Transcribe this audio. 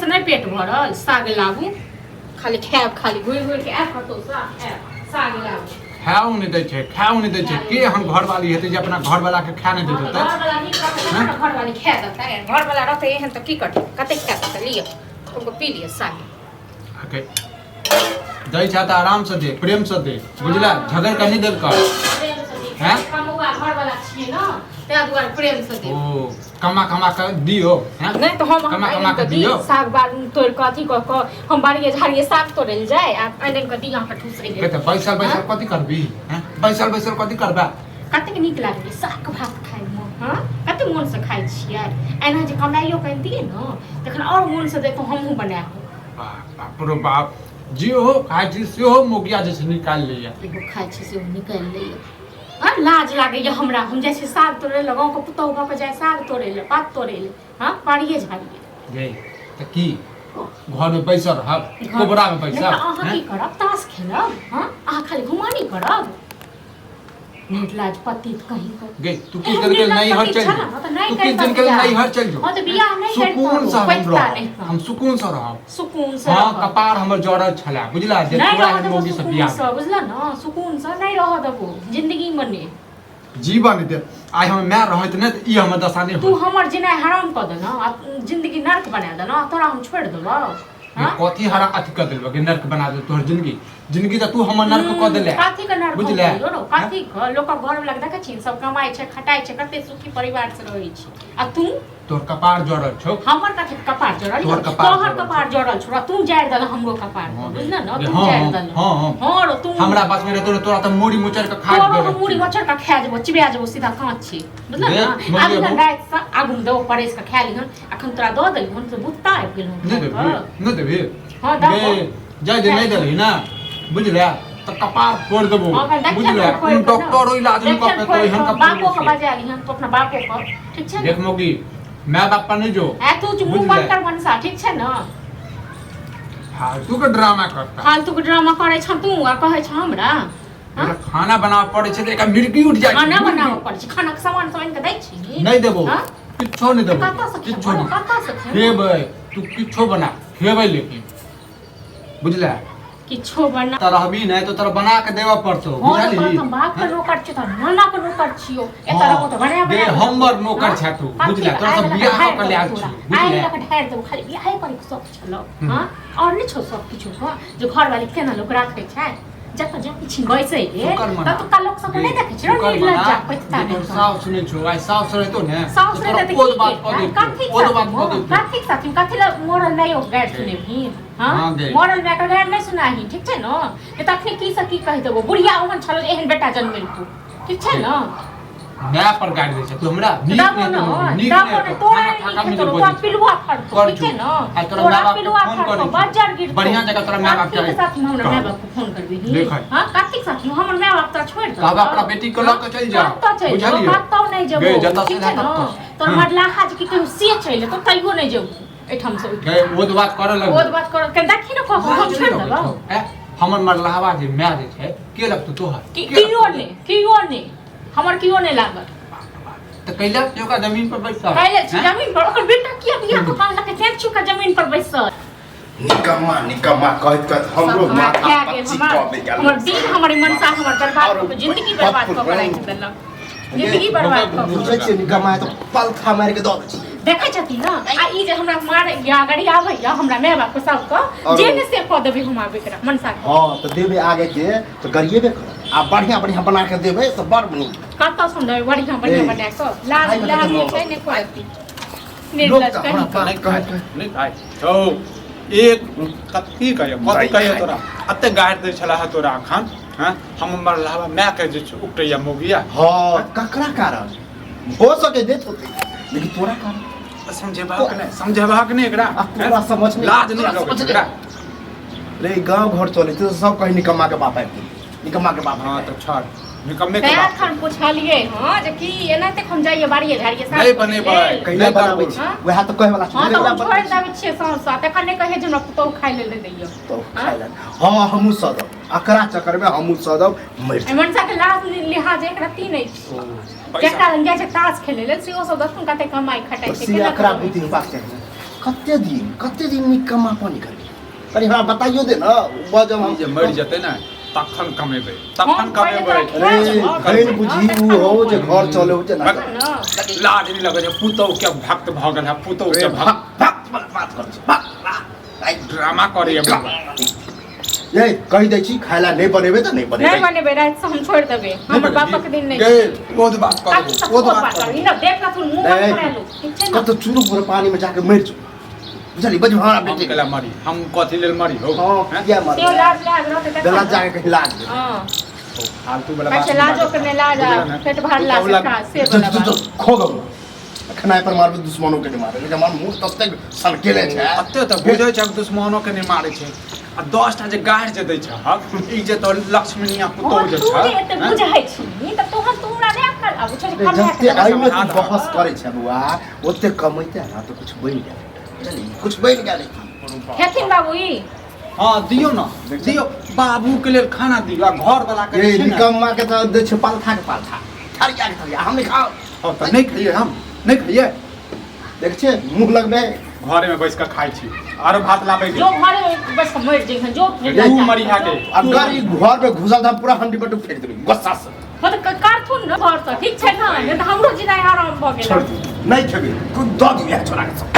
से नहीं पेट भरल साग लाबू खाली खाएब खाली घुरि घुरि के आब कतौ साग लाबू खाओ नहीं दै छै खाओ नहीं दै छै के हम घर वाली हेतै जे अपना घर वाला के खा नहीं दे देतै घर वाला नहीं करते घर वाली खा देता है घर वाला रहते एहन तो की करते कते खा देता लियो तुमको पी लियो साग ओके दै छै त आराम से दे प्रेम से दे बुझला झगड़ के नहीं देल कर हैं कमुआ घर वाला छिए न ते दुआरे प्रेम से दे ओ कमा के दियो हैं नहीं तो हम कमा के दियो साग बाग तोड़ के अथी क हम बाड़िए झाड़िए साग तोड़ल जाए आ आइन के दिया के ठूस रे के त बैसल कथि करबी हैं बैसल कथि करबा कतेक नीक लागै साग भात खाइ म हां कते मन से खाइ छियै एना जे कमाइयो कर दिए न तखन और मन से देखो हमहु बनाए बाप रे बाप जी हो खाइ छी से हो मोगिया जैसे निकाल लिया एगो खाइ छी से निकाल लिया हां लाज लागे जे हमरा हम जैसे साग तोड़े ल गांव के पुतौ क जाय साग तोड़े ल पात तोड़े ल हां पाड़िए झाड़िए गे त की घर में पैसा रह कोबरा में पैसा अहाँ की करब ताश खेलब हां अहाँ खाली घुमानी करब नीट लाज पति कहीं कर गे तू की करके नहीं हर चल तू की करके नहीं हर चल जो हां तो बियाह नहीं कर सुकून से हम सुकून से रहब सुकून से हां कपार हमर जड़ल छला बुझला जे पूरा हम मोगी से बियाह सब बुझला ना सुकून से नहीं रह दबो जिंदगी में ने जीवन दे आइ हम मैं रहत ने त ई हमर दशा नहीं तू हमर जिना हराम क दे ना जिंदगी नरक बना दे ना तोरा हम छोड़ देबो कथी हरा अथी कर देलबो कि नरक बना दे तोहर जिंदगी त तू हमर नरक क देले काथी के नरक बुझले काथी के लोक घर में देखे छी सब कमाई छै खटाई छै कते सुखी परिवार से रहै छी आ तू तोर कपार जड़ल छौ हमर कथी कपार जड़ल तोहर कपार जड़ल छौ तू जाड़ दल हमरो कपार बुझला न तू जाड़ दल हां तू हमरा पास में रहतो तोरा त मोड़ी मुचर के खा दे तोरा मोड़ी मुचर के खा जेबो चिबिया जेबो सीधा कांच छी बुझला न आब न रात से आगु में दो परेस के खा लिहन अखन तोरा द देली हम से बुत्ता आबि गेल न देबे हां दे जाय दे नहीं देली ना बुझला त कपार फोड़ देबो बुझला उन डॉक्टर इलाज में करते तो हम का बापो के बजा लिहन तो अपना बापो को ठीक छै देख मोगी मैं बाप पर नहीं जो ए तू मुंह बंद कर मनसा ठीक छै न फालतू के ड्रामा करता फालतू के ड्रामा करे छ तू आ कहे छ हमरा खाना बनाव पड़े छै त एक मिर्गी उठ जाय खाना बनाव पड़े छै खाना के सामान सब के दै छी नहीं देबो किछो नहीं देबो किछो नहीं खेबै तू किछो बना खेबै लेकिन बुझला किछो बना त रहबी नहीं तो तोरा बना के देबा पड़तो बुझली हम बाप के नौकर छी त नाना के नौकर छियो ए तरह को त बना दे हमर नौकर छ तू बुझला तोरा सब बियाह क ले आछ बुझला आई लक ढार दे खाली बियाह करे सब छलो हां और नहीं छो सब किछो को जो घर वाली केना लोग राखे छै जब जब छी बैसे रे त तो का लोग सब नहीं देखे छ रे लज्जा पछता नहीं साफ सुनै छो आई साफ से रहतो ने साफ से रहते कोद बात क दे कोद बात क दे काठी साथी काठी ल मोरल नहीं हो गैर सुने भी हां मोरल में का गैर नहीं सुनाही ठीक छै न ए तखनी की से की कहि देबो बुढ़िया ओहन छलो एहन बेटा जन्मेल तू ठीक छै न नया पर गाड़ दे छै तू हमरा नीक नहीं तोरा नीक तोरा पिलुआ फड़ ठीक छै न तोरा पिलुआ फड़ बाजार गिर बढ़िया जगह तोरा माय बाप के साथ हमरा माय बाप को फोन करबी हां कार्तिक साथ हमर माय बाप तोरा छोड़ दे अब अपना बेटी को ल के चल जा बुझलिए कतौ नहीं जेबो ठीक छै न तोर मरला हाज की केहू से चले तो तइयो नहीं जेबो एठम से गए ओद बात करे लग ओद बात कर के देखी न को हम छोड़ देबो हमर मरलावा जे माय जे छै के लगतो तोहर कियो ने हमर कियो नहीं लागत त कैला ओका जमीन पर बैठ कैले जमीन पर ओकर बेटा किया बियाह को कान लके फेंक चुका जमीन पर बैठ निकम्मा कहत हमरो माथा पच्ची क दे गेल हमर दिन हमर मनसा हमर बर्बाद जिंदगी बर्बाद क के रख देलक जिंदगी बर्बाद क बुझै छै निकम्मा त पलथा मार के द दे देखै छथि न आ ई जे हमरा मार या गाड़ी आबै या हमरा माय बाप को सब को जे ने से क देबे हम आबे करा मनसा हां त देबे आगे के त गरिएबे कर आ बढ़िया बढ़िया बना के देबे त बड़ बनी कत सुंदर बढ़िया बढ़िया बना के लाज लाज छै ने कोई निर्लज कहि नहीं भाई तो एक कथी कहे तोरा अते गाड़ दे छला है तोरा खान हां हम मरलावा मैं के जे उकटैया मोगिया हां ककरा कारण हो सके देत होते लेकिन तोरा कारण समझेबा के नहीं एकरा तोरा समझ में लाज नहीं आवे एकरा रे गांव घर चले तो सब कहीं निकम्मा के बाप आबि निकम्मा के बाप हां तो छोड़ निकम्मे के बाप खान पूछलिए हां जे की एना ते हम जाइए बाड़िए झाड़िए साथ नहीं बनेबै कहिला बनाबै छी वह त कहे वाला हां तो छोड़ देबै छियै संसा त कने कहे जे न पुतौ खाइ ले दैयो तो खाइ ले हां हमहु सदब अकरा चक्कर में हमहु सदब मर मनसा के लाज लिहाज एकरा ती नहीं जेकरा लंगिया जे ताश खेले ले से ओ सब दसुन कते कमाई खटाई छै से अकरा बुद्धि पास छै कते दिन निकम्मा पनि करे कनी हमरा बताइयो दे न जब हम जे मर जते ना तखन कमेबै तखन कमेबै अरे खैन बुझी उ हो जे घर चले हो जे ना लाज नहीं लगे पुतौ के भक्त भ गेल है पुतौ के भक्त बात कर ड्रामा करे ये कहि दै छी खाइला नहीं बनेबे त नहीं नहीं बनेबे रात से हम छोड़ देबे हमर बापा के दिन नहीं के ओद बात कर ओद बात कर इन देख ला तू मुंह में करे लो ठीक है ना कत चुरु पूरा पानी में जाके मर जो बुझली बज हमरा हम बेटे केला मरी हम कथि लेल मरी हो हां क्या मर त्यो लाज लाज रहते त गला जाके कहीं लाज हां फालतू वाला कैसे लाजो करने लाजा पेट भर ला का से वाला खो गयो खनाय पर मारबे दुश्मनों के नहीं मारे लेकिन हमार मुंह तब तक सनकेले छे अत्ते त बुझै छ दुश्मनों के नहीं मारे छै आ 10 टा जे गाड़ जे दै छ ई जे तो लक्ष्मणिया पुतौ जे छ तू जे एते बुझाइ छी त तोहर तुमरा रे अक्कल अब छोड़ जते खा आई में तू बहस करे छे बुआ ओते कमैते ना तो कुछ बन गया बुझली कुछ बन गया हेथिन बाबू ई हां दियो ना दियो बाबू के लेल खाना दियो घर वाला के ये छै ना निकम्मा के तो दे छे पालथा के पालथा थरिया के थरिया हम नहीं खाओ हां त नहीं खाइए हम नहीं खाइए देख छे मुंह लगबे घरे में बैस के खाइ छी आरो भात लाबै के जो घरे में बस मर जइहन जो तू मरिहा के अगर ई घर में घुसल था पूरा हंडी बटू फेर देबे गुस्सा से हो त कारथुन न घर त ठीक छै न त हमरो जिनाइ आराम भ गेल छोड़ दी नहीं खेबे तू दो दिया छोरा के सब